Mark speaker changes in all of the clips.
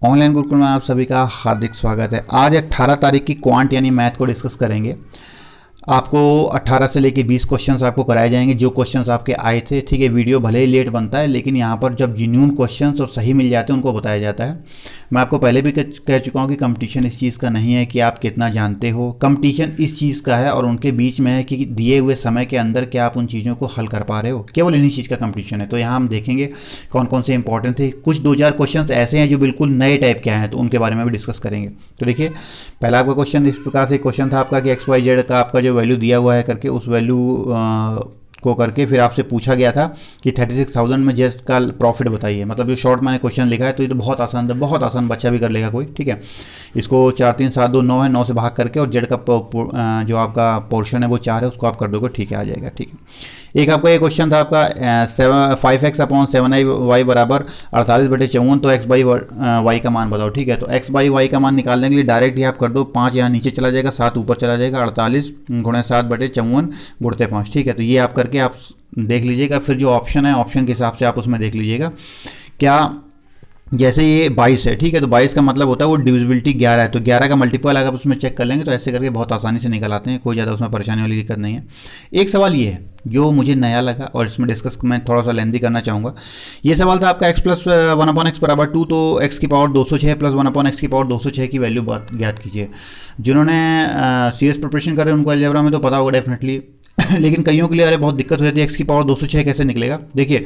Speaker 1: Online Gurukul में आप सभी का हार्दिक स्वागत है। आज 18 तारीख की क्वांट यानी मैथ को डिस्कस करेंगे। आपको 18 से लेके 20 क्वेश्चंस आपको कराए जाएंगे जो क्वेश्चंस आपके आए थे। ठीक है, वीडियो भले ही लेट बनता है लेकिन यहाँ पर जब जिन्यून क्वेश्चंस और सही मिल जाते हैं उनको बताया जाता है। मैं आपको पहले भी कह चुका हूँ कि कंपटीशन इस चीज़ का नहीं है कि आप कितना जानते हो, कंपटीशन इस चीज़ का है और उनके बीच में है कि दिए हुए समय के अंदर क्या आप उन चीज़ों को हल कर पा रहे हो, केवल इन्हीं चीज़ का कंपटीशन है। तो यहाँ हम देखेंगे कौन कौन से इंपॉर्टेंट थे। कुछ 2-4 क्वेश्चन ऐसे हैं जो बिल्कुल नए टाइप के आए हैं तो उनके बारे में भी डिस्कस करेंगे। तो देखिए, पहला आपका क्वेश्चन इस प्रकार से क्वेश्चन था आपका कि एक्स वाई जेड का आपका जो वैल्यू दिया हुआ है करके उस वैल्यू को करके फिर आपसे पूछा गया था कि 36,000 में जेड का प्रॉफिट बताइए। मतलब जो शॉर्ट मैंने क्वेश्चन लिखा है तो ये तो बहुत आसान है, बहुत आसान, बच्चा भी कर लेगा कोई। ठीक है, इसको 4 3 7 2 9 है, 9 से भाग करके और जेड का जो आपका पोर्शन है वो 4 है, उसको आप कर दोगे, ठीक है, आ जाएगा। ठीक है, एक आपका ये क्वेश्चन था आपका 5x अपॉन 7y बराबर 48/54, तो x बाई वाई का मान बताओ। ठीक है, तो x बाई वाई का मान निकालने के लिए डायरेक्ट ही आप कर दो, 5 यहाँ नीचे चला जाएगा, 7 ऊपर चला जाएगा, 48 × 7/54 गुणते 5। ठीक है, तो ये आप करके आप देख लीजिएगा। फिर जो ऑप्शन है ऑप्शन के हिसाब से आप उसमें देख लीजिएगा क्या। जैसे ये 22 है, ठीक है, तो 22 का मतलब होता है वो डिविजिबिलिटी 11 है, तो 11 का मल्टीपल अगर उसमें चेक कर लेंगे तो ऐसे करके बहुत आसानी से निकल आते हैं, कोई ज़्यादा उसमें परेशानी वाली दिक्कत नहीं है। एक सवाल ये है जो मुझे नया लगा और इसमें डिस्कस मैं थोड़ा सा लेंदी करना चाहूँगा। ये सवाल था आपका x प्लस 1/x बराबर 2, तो x की पावर 206 प्लस 1/x की पावर 206 की वैल्यू ज्ञात कीजिए। जिन्होंने सीरियस प्रिपरेशन कर रहे हैं उनको अलजेब्रा में तो पता होगा डेफिनेटली लेकिन कईयों के लिए अरे बहुत दिक्कत हो जाती है, x की पावर 206 कैसे निकलेगा। देखिए,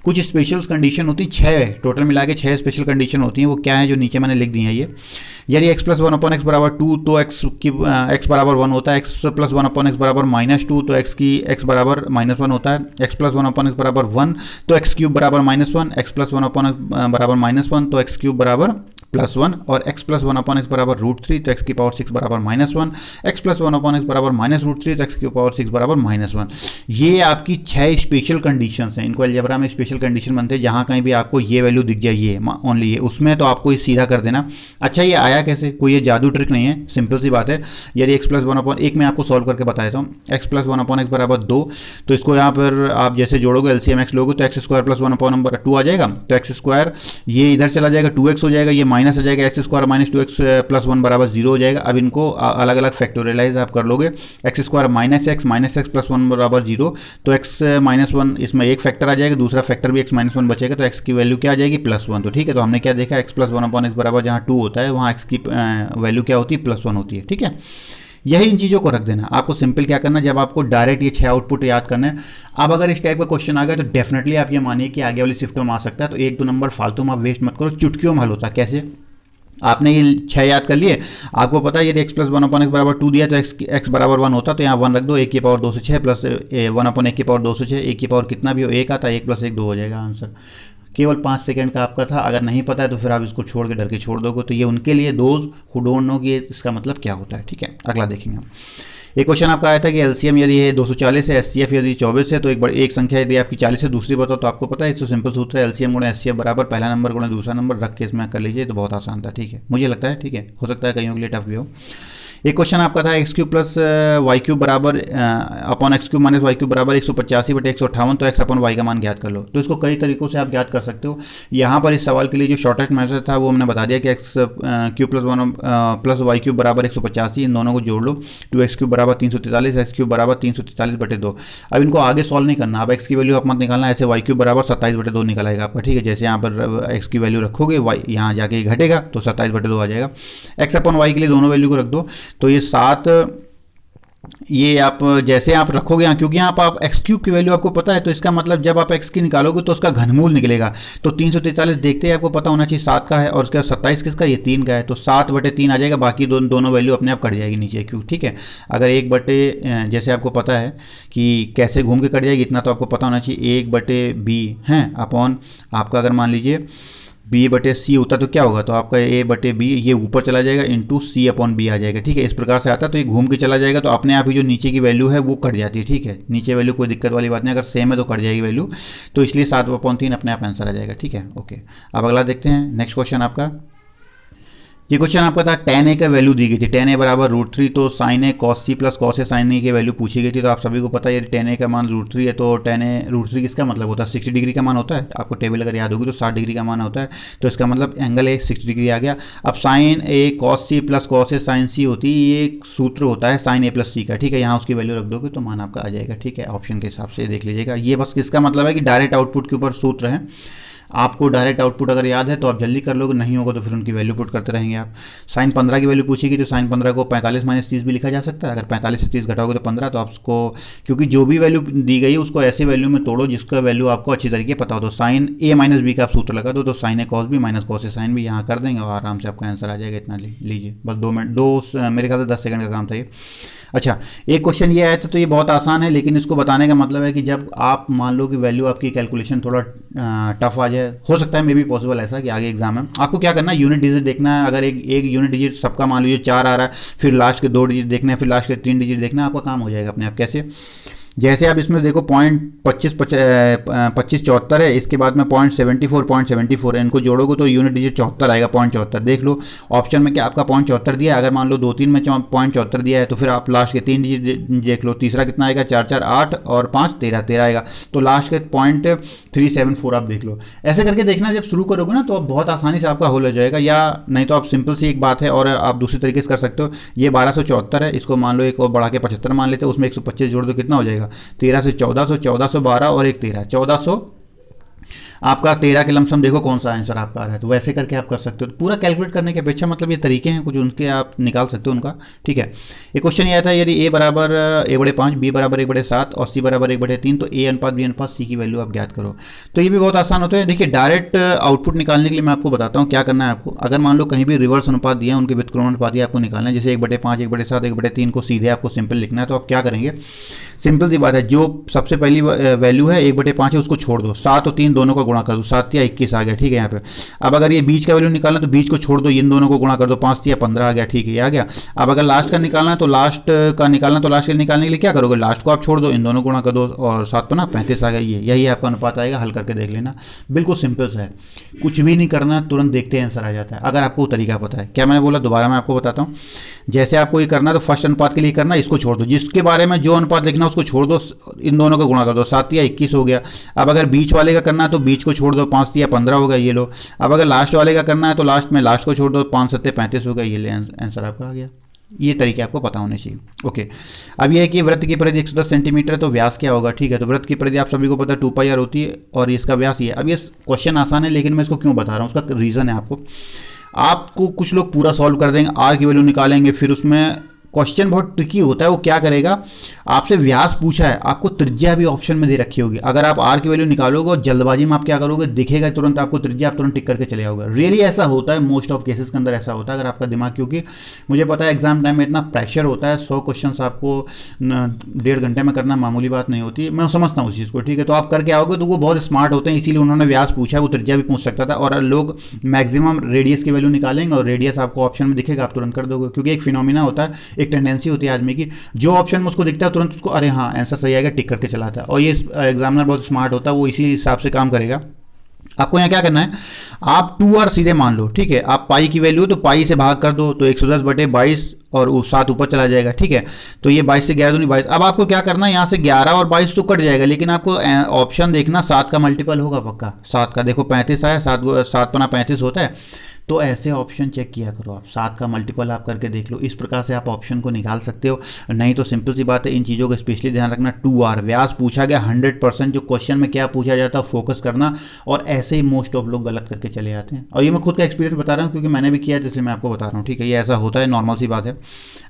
Speaker 1: कुछ स्पेशल कंडीशन होती है, 6 टोटल मिला के 6 स्पेशल कंडीशन होती हैं। वो क्या है जो नीचे मैंने लिख दी है। ये यदि x प्लस 1/x बराबर 2 तो x बराबर 1 होता है, x प्लस 1/x बराबर -2 तो x बराबर -1 होता है, x प्लस 1/x बराबर 1 तो x क्यूब बराबर -1, x प्लस 1/x बराबर -1 तो x क्यूब बराबर +1 और x प्लस 1/x बराबर √3 तो x की पावर 6 बराबर -1, x प्लस 1/x बराबर -√3 तो x की पावर 6 बराबर -1। ये आपकी 6 स्पेशल कंडीशंस हैं। इनको अलजेब्रा में स्पेशल कंडीशन बनते हैं। जहाँ कहीं भी आपको ये वैल्यू दिख जाए, ये ओनली ये, उसमें तो आपको ये सीधा कर देना। अच्छा, ये आया कैसे, कोई ये जादू ट्रिक नहीं है, सिंपल सी बात है। यदि x प्लस 1/1 मैं आपको सॉल्व करके बता देता हूँ। x प्लस 1/x बराबर 2, तो इसको यहाँ पर आप जैसे जोड़ोगे LCM x लोगे तो x² प्लस 1/2 आ जाएगा, तो x² ये इधर चला जाएगा, 2x हो जाएगा, ये माइनस हो जाएगा, x² माइनस 2x प्लस 1 बराबर 0 हो जाएगा। अब इनको अलग अलग फैक्टोरियलाइज आप कर लोगे, x² माइनस x प्लस 1 बराबर 0, तो x माइनस 1 इसमें एक फैक्टर आ जाएगा, दूसरा फैक्टर भी x माइनस 1 बचेगा, तो x की वैल्यू क्या आ जाएगी +1। तो ठीक है, तो हमने क्या देखा, x प्लस 1/x बराबर जहाँ 2 होता है वहाँ x की वैल्यू क्या होती है, +1 होती है। ठीक है, यही इन चीज़ों को रख देना। आपको सिंपल क्या करना है, जब आपको डायरेक्ट ये 6 आउटपुट याद करना है। अब अगर इस टाइप का क्वेश्चन आ गया तो डेफिनेटली आप ये मानिए कि आगे वाली शिफ्टों में आ सकता है, तो 1-2 नंबर फालतू में आप वेस्ट मत करो, चुटकियों में हल होता है। कैसे, आपने ये 6 याद कर लिए, आपको पता है यदि x प्लस 1/x बराबर 2 दिया तो x बराबर 1 होता, तो यहाँ 1 रख दो, 1 की पावर 2 से 6 प्लस 1/1 की पावर 2 से 6, 1 की पावर कितना भी हो 1 आता है, 1 + 1 2 हो जाएगा आंसर। केवल 5 सेकंड का आपका था। अगर नहीं पता है तो फिर आप इसको छोड़ के डर के छोड़ दोगे। तो ये उनके लिए, दोज हु डोंट नो कि इसका मतलब क्या होता है। ठीक है, अगला देखेंगे हम। एक क्वेश्चन आपका आया था कि एलसीएम यदि है 240 है, एचसीएफ यदि 24 है, तो एक संख्या यदि आपकी 40 है दूसरी बताओ, तो आपको पता है इसको सिंपल सूत्र है, एलसीएम गुणा एचसीएफ बराबर पहला नंबर गुणा दूसरा नंबर, रख के इसमें कर लीजिए तो बहुत आसान था। ठीक है, मुझे लगता है। ठीक है, हो सकता है कईयों के लिए टफ भी हो। एक क्वेश्चन आपका था x³ प्लस y³ बराबर अपॉन x³ माइनस y³ बराबर 185/158, तो x अपॉन y का मान ज्ञात कर लो। तो इसको कई तरीकों से आप ज्ञात कर सकते हो। यहाँ पर इस सवाल के लिए जो शॉर्टेस्ट मेथड था वो हमने बता दिया कि x³ प्लस y³ बराबर 185, इन दोनों को जोड़ लो, 2x³ बराबर 343, x³ बराबर 343/2। अब इनको आगे सॉल्व नहीं करना, अब x की वैल्यू आप मत निकालना, ऐसे y³ बराबर 27/2 निकल आएगा आपका। ठीक है, जैसे यहाँ पर x की वैल्यू रखोगे y यहाँ जाके घटेगा तो 27/2 आ जाएगा। x अपॉन y के लिए दोनों वैल्यू को रख दो, तो ये 7, ये आप जैसे आप रखोगे यहाँ, क्योंकि यहाँ पर आप x³ की वैल्यू आपको पता है, तो इसका मतलब जब आप x की निकालोगे तो उसका घनमूल निकलेगा। तो 343 देखते ही आपको पता होना चाहिए 7 का है, और उसका 27 किसका, ये 3 का है, तो 7/3 आ जाएगा। बाकी दोनों वैल्यू अपने आप कट जाएगी नीचे क्यों। ठीक है, अगर 1 जैसे आपको पता है कि कैसे घूम के कट जाएगी, इतना तो आपको पता होना चाहिए, 1/b है अपॉन आपका, अगर मान लीजिए b/c होता तो क्या होगा, तो आपका a/b ये ऊपर चला जाएगा इंटू c/b आ जाएगा। ठीक है, इस प्रकार से आता है, तो ये घूम के चला जाएगा, तो अपने आप ही जो नीचे की वैल्यू है वो कट जाती है। ठीक है, नीचे वैल्यू कोई दिक्कत वाली बात नहीं, अगर सेम है तो कट जाएगी वैल्यू, तो इसलिए 7/3 अपने आप आंसर आ जाएगा। ठीक है, ओके, अब अगला देखते हैं। नेक्स्ट क्वेश्चन आपका ये क्वेश्चन आपका था tan a का वैल्यू दी गई थी, tan a बराबर √3, तो sin a cos c plus cos a sin a की वैल्यू पूछी गई थी। तो आप सभी को पता है यदि tan a का मान √3 है तो tan a √3 किसका मतलब होता है, 60 डिग्री का मान होता है। आपको टेबल अगर याद होगी तो 60 डिग्री का मान होता है, तो इसका मतलब एंगल ए 60 डिग्री आ गया। अब sin a cos c plus cos a sin c होती है, ये एक सूत्र होता है sin a प्लस c का, ठीक है। यहाँ उसकी वैल्यू रख दोगे तो मान आपका आ जाएगा, ठीक है। ऑप्शन के हिसाब से देख लीजिएगा, ये बस किसका मतलब है कि डायरेक्ट आउटपुट के ऊपर सूत्र है। आपको डायरेक्ट आउटपुट अगर याद है तो आप जल्दी कर लोगे, नहीं होगा तो फिर उनकी वैल्यू पुट करते रहेंगे आप। साइन 15 की वैल्यू पूछेगी तो साइन 15 को 45 - 30 भी लिखा जा सकता है। अगर 45 से 30 घटाओगे तो 15, तो आपको क्योंकि जो भी वैल्यू दी गई है उसको ऐसे वैल्यू में तोड़ो जिसका वैल्यू आपको अच्छी तरीके पता हो। तो साइन a - b का आप सूत्र लगा दो, तो sine a cos b minus cos a sin b यहाँ कर देंगे और आराम से आपका आंसर आ जाएगा। इतना लीजिए, बस 2 मिनट मेरे ख्याल से 10 सेकंड का काम था ये। अच्छा, एक क्वेश्चन ये आया था तो ये बहुत आसान है, लेकिन इसको बताने का मतलब है कि जब आप मान लो कि वैल्यू आपकी कैलकुलेशन थोड़ा टफ आ जाए, हो सकता है मे भी पॉसिबल ऐसा कि आगे एग्जाम है, आपको क्या करना है, यूनिट डिजिट देखना है। अगर एक यूनिट डिजिट सबका मान लीजिए 4 आ रहा है, फिर लास्ट के 2 डिजिट देखना है, फिर लास्ट के 3 डिजिट देखना है, आपका काम हो जाएगा अपने आप। कैसे, जैसे आप इसमें देखो पॉइंट 2574 है, इसके बाद में पॉइंट 74 है, इनको जोड़ोगे तो यूनिट डिजिट 74 आएगा, पॉइंट 74। देख लो ऑप्शन में क्या आपका पॉइंट 74 दिया है। अगर मान लो 2-3 में पॉइंट 74 दिया है तो फिर आप लास्ट के 3 डिजिट देख लो, तीसरा कितना आएगा, 4 4 8 और 5 13 आएगा, तो लास्ट के पॉइंट 374 आप देख लो। ऐसे करके देखना, जब शुरू करोगे ना तो आप बहुत आसानी से आपका हल हो जाएगा। या नहीं तो आप सिंपल सी एक बात है और आप दूसरी तरीके से कर सकते हो, ये 1274 है, इसको मान लो एक और बढ़ा के 75 मान लेते हो, उसमें 125 जोड़ दो, कितना हो जाएगा, 13 से 1400, 1412 और एक 13, 1400 आपका 13 के लमसम देखो कौन सा आंसर आपका आ रहा है। तो वैसे करके आप कर सकते हो, तो पूरा कैलकुलेट करने के अपेक्षा मतलब ये तरीके हैं कुछ उनके, आप निकाल सकते हो उनका, ठीक है। एक क्वेश्चन ये आया था, यदि a बराबर 1/5, b बराबर 1/7 और c बराबर 1/3, तो a अनुपात b अनुपात c की वैल्यू आप ज्ञात करो। तो ये भी बहुत आसान होता है। देखिए, डायरेक्ट आउटपुट निकालने के लिए मैं आपको बताता हूँ क्या करना है आपको। अगर मान लो कहीं भी रिवर्स अनुपात दिया है, उनके व्युत्क्रमण अनुपात दिया आपको निकालना है, जैसे 1/5, 1/7, 1/3 को सीधे आपको सिंपल लिखना है, तो आप क्या करेंगे, सिंपल सी बात है, जो सबसे पहली वैल्यू है 1/5 है उसको छोड़ दो, 7 और 3 दोनों का गुणा कर दो, 7 या 21 आ गया, ठीक है। यहाँ पे अब अगर ये बीच का वैल्यू निकालना तो बीच को छोड़ दो, इन दोनों को गुणा कर दो, 5 या 15 आ गया, ठीक है, ये आ गया। अब अगर लास्ट का निकालना है तो लास्ट का निकालना, तो लास्ट के निकालने के लिए क्या करोगे, लास्ट को आप छोड़ दो, इन दोनों गुणा कर दो और 7 5 35 आ गया, यही आपका अनुपात आएगा। हल करके देख लेना, बिल्कुल सिंपल सा है, कुछ भी नहीं करना, तुरंत देखते आंसर आ जाता है अगर आपको तरीका पता है। क्या मैंने बोला, दोबारा मैं आपको बताता हूँ। जैसे आपको ये करना है तो फर्स्ट अनुपात के लिए करना, इसको छोड़ दो, जिसके बारे में जो अनुपात लिखना उसको छोड़ दो, इन दोनों का गुणा कर दो, 7 या 21 हो गया। अब अगर बीच वाले का करना है तो बीच को छोड़ दो, 5 या 15 हो गया, ये लो। अब अगर लास्ट वाले का करना है तो लास्ट में लास्ट को छोड़ दो, 5 7 35 हो गया, ये ले, आंसर आपका आ गया। ये तरीके आपको पता होने चाहिए, ओके। अब ये है कि वृत्त की परिधि 110 सेंटीमीटर है, तो व्यास क्या होगा, ठीक है। तो वृत्त की परिधि आप सभी को पता है 2πr होती है और इसका व्यास ये है। अब ये क्वेश्चन आसान है, लेकिन मैं इसको क्यों बता रहा हूँ, उसका रीज़न है आपको कुछ लोग पूरा सॉल्व कर देंगे, आर की वैल्यू निकालेंगे, फिर उसमें क्वेश्चन बहुत ट्रिकी होता है। वो क्या करेगा, आपसे व्यास पूछा है, आपको त्रिज्या भी ऑप्शन में दे रखी होगी, अगर आप आर की वैल्यू निकालोगे और जल्दबाजी में आप क्या करोगे, दिखेगा तुरंत आपको त्रिज्या, आप तुरंत टिक करके चले जाओगे। रियली ऐसा होता है, मोस्ट ऑफ केसेस के अंदर ऐसा होता है। अगर आपका दिमाग, क्योंकि मुझे पता है एग्जाम टाइम में इतना प्रेशर होता है, 100 क्वेश्चन आपको 1.5 घंटे में करना मामूली बात नहीं होती, मैं समझता हूँ उस चीज़ को, ठीक है। तो आप करके आओगे तो वो बहुत स्मार्ट होते हैं, इसीलिए उन्होंने व्यास पूछा है, वो त्रिज्या भी पूछ सकता था। और लोग मैक्सिमम रेडियस की वैल्यू निकालेंगे और रेडियस आपको ऑप्शन में दिखेगा, आप तुरंत कर दोगे, क्योंकि एक फिनोमिना होता है, एक टेंडेंसी होती है आदमी की, जो ऑप्शन में उसको दिखता है तुरंत उसको, अरे हाँ आंसर सही आएगा, टिक करके चलाता है। और ये एग्जामिनर बहुत स्मार्ट होता है, वो इसी हिसाब से काम करेगा। आपको यहाँ क्या करना है, आप 2r सीधे मान लो, ठीक है। आप पाई की वैल्यू तो पाई से भाग कर दो, तो 110/22 और 7 ऊपर चला जाएगा, ठीक है। तो ये 22 से 11 दूनी 22। अब आपको क्या करना है, यहाँ से 11 और 22 तो कट जाएगा, लेकिन आपको ऑप्शन देखना 7 का मल्टीपल होगा पक्का, 7 का। देखो 35 आया, 7 पना 35 होता है, तो ऐसे ऑप्शन चेक किया करो आप, 7 का मल्टीपल आप करके देख लो, इस प्रकार से आप ऑप्शन को निकाल सकते हो। नहीं तो सिंपल सी बात है, इन चीज़ों का स्पेशली ध्यान रखना। 2r व्यास पूछा गया, 100% जो क्वेश्चन में क्या पूछा जाता है फोकस करना, और ऐसे ही मोस्ट ऑफ लोग गलत करके चले जाते हैं। और ये मैं खुद का एक्सपीरियंस बता रहा हूँ, क्योंकि मैंने भी किया है, इसलिए मैं आपको बता रहा हूँ, ठीक है। ये ऐसा होता है, नॉर्मल सी बात है।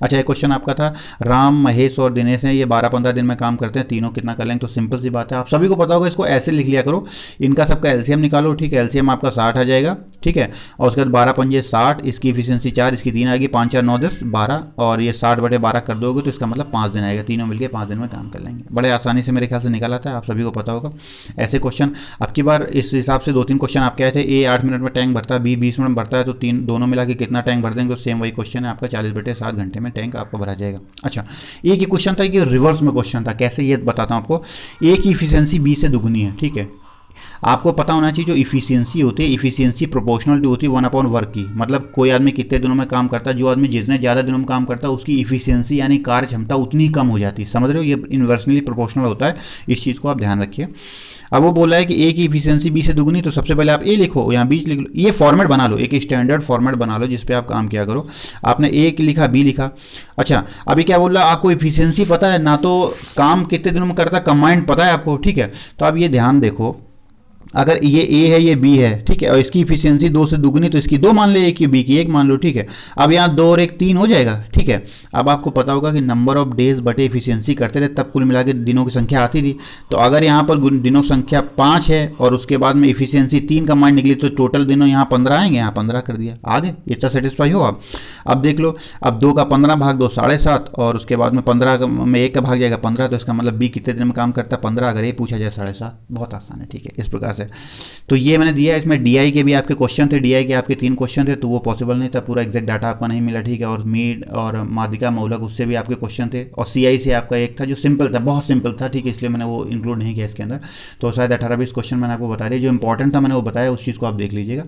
Speaker 1: अच्छा, एक क्वेश्चन आपका था, राम, महेश और दिनेश हैं, ये 12-15 दिन में काम करते हैं, तीनों कितना कर लेंगे, तो सिंपल सी बात है, आप सभी को पता होगा, इसको ऐसे लिख लिया करो, इनका सबका एलसीएम निकालो, ठीक है। एलसीएम आपका 60 आ जाएगा, ठीक है। और उसके बाद 12 पंजे 60, इसकी इफिशियंसी 4, इसकी 3 आएगी, 5 4 9 10 12, और ये 60/12 कर दोगे तो इसका मतलब 5 दिन आएगा, तीनों मिलके 5 दिन में काम कर लेंगे। बड़े आसानी से मेरे ख्याल से निकल आता है, आप सभी को पता होगा। ऐसे क्वेश्चन अब की बार इस हिसाब से 2-3 क्वेश्चन आप कहे थे, ए 8 मिनट में टैंक भरता है, बी 20 मिनट भरता है, तो दोनों मिला के कितना टैंक भर देंगे, तो सेम वही क्वेश्चन है आपका, 40/7 घंटे में टैंक आपका भरा जाएगा। अच्छा, एक ही क्वेश्चन था कि रिवर्स में क्वेश्चन था, कैसे ये बताता हूँ आपको। ए की इफिशियंसी बी से दुगनी है, ठीक है। आपको पता होना चाहिए जो इफिशियंसी होती है, इफिशियंसी प्रोपोर्शनल टू होती है 1/वर्क की। मतलब कोई आदमी कितने दिनों में काम करता है, जो आदमी जितने ज़्यादा दिनों में काम करता है उसकी इफिशियंसी यानी कार्य क्षमता उतनी कम हो जाती है। समझ रहे हो, ये इन्वर्सनली प्रोपोर्शनल होता है, इस चीज़ को आप ध्यान रखिए। अब वो बोला है कि ए की इफिशियंसी बी से दुगनी, तो सबसे पहले आप ए लिखो, यहाँ बी लिख लो, ये फॉर्मेट बना लो, एक स्टैंडर्ड फॉर्मेट बना लो जिस पे आप काम किया करो। आपने ए लिखा, बी लिखा। अच्छा, अभी क्या बोल रहा है, आपको इफिशियंसी पता है ना, तो काम कितने दिनों में करता है कंबाइंड पता है आपको, ठीक है। तो अब ये ध्यान देखो, अगर ये ए है ये बी है, ठीक है, और इसकी इफिशियंसी 2 से दुगनी, तो इसकी 2 मान ले, ए की बी की 1 मान लो, ठीक है। अब यहाँ 2 और 1 3 हो जाएगा, ठीक है। अब आपको पता होगा कि नंबर ऑफ डेज बटे इफिशियंसी करते रहे तब कुल मिला के दिनों की संख्या आती थी। तो अगर यहाँ पर दिनों की संख्या 5 है और उसके बाद में इफिशियंसी 3 कंबाइंड निकली, तो टोटल दिनों यहाँ 15 आएंगे, यहाँ 15 कर दिया, आगे इतना सेटिस्फाई हो आप। अब देख लो, अब 2 का 15 भाग 2 7.5, और उसके बाद में 15 में 1 का भाग जाएगा 15, तो इसका मतलब बी कितने दिन में काम करता है 15, अगर ये पूछा जाए 7.5, बहुत आसान है, ठीक है। इस प्रकार से तो ये मैंने दिया, इसमें डीआई के भी आपके क्वेश्चन थे, डीआई के आपके 3 क्वेश्चन थे, तो वो पॉसिबल नहीं था, पूरा एग्जैक्ट डाटा आपका नहीं मिला, ठीक है। और मीड और माध्यिका मौलक उससे भी आपके क्वेश्चन थे, और सीआई से आपका एक था जो सिंपल था, बहुत सिंपल था, ठीक है, इसलिए मैंने वो इंक्लूड नहीं किया इसके अंदर। तो शायद 18-20 क्वेश्चन मैंने आपको बता दिया, जो इंपॉर्टेंट था मैंने वो बताया, उस चीज़ को आप देख लीजिएगा।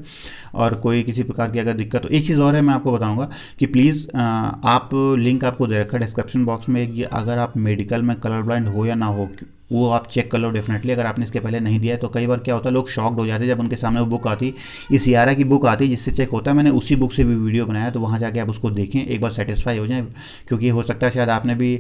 Speaker 1: और कोई किसी प्रकार की अगर दिक्कत, तो एक चीज़ और है मैं आपको बताऊँगा कि प्लीज़ आप लिंक आपको दे रखा है डिस्क्रिप्शन बॉक्स में, अगर आप मेडिकल में कलर ब्लाइंड हो या ना हो, वो आप चेक कर लो डेफिनेटली, अगर आपने इसके पहले नहीं दिया है। तो कई बार क्या होता है, लोग शॉक्ड हो जाते हैं जब उनके सामने वो बुक आती, इस यारा की बुक आती जिससे चेक होता है। मैंने उसी बुक से भी वीडियो बनाया, तो वहाँ जाके आप उसको देखें, एक बार सेटिस्फाई हो जाए, क्योंकि हो सकता है शायद आपने भी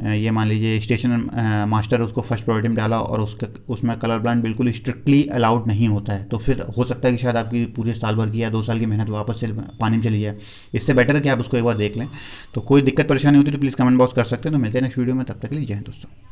Speaker 1: ये मान लीजिए स्टेशन मास्टर उसको फर्स्ट प्रायोरिटी में डाला और उसमें कलर ब्लाइंड बिल्कुल स्ट्रिक्टली अलाउड नहीं होता है, तो फिर हो सकता है कि शायद आपकी पूरे साल भर की या 2 साल की मेहनत वापस से पानी में चली जाए। इससे बेटर है कि आप उसको एक बार देख लें। तो कोई दिक्कत परेशानी होती है तो प्लीज़ कमेंट बॉक्स कर सकते हैं। तो मिलते हैं नेक्स्ट वीडियो में, तब तक के लिए जय हिंद दोस्तों।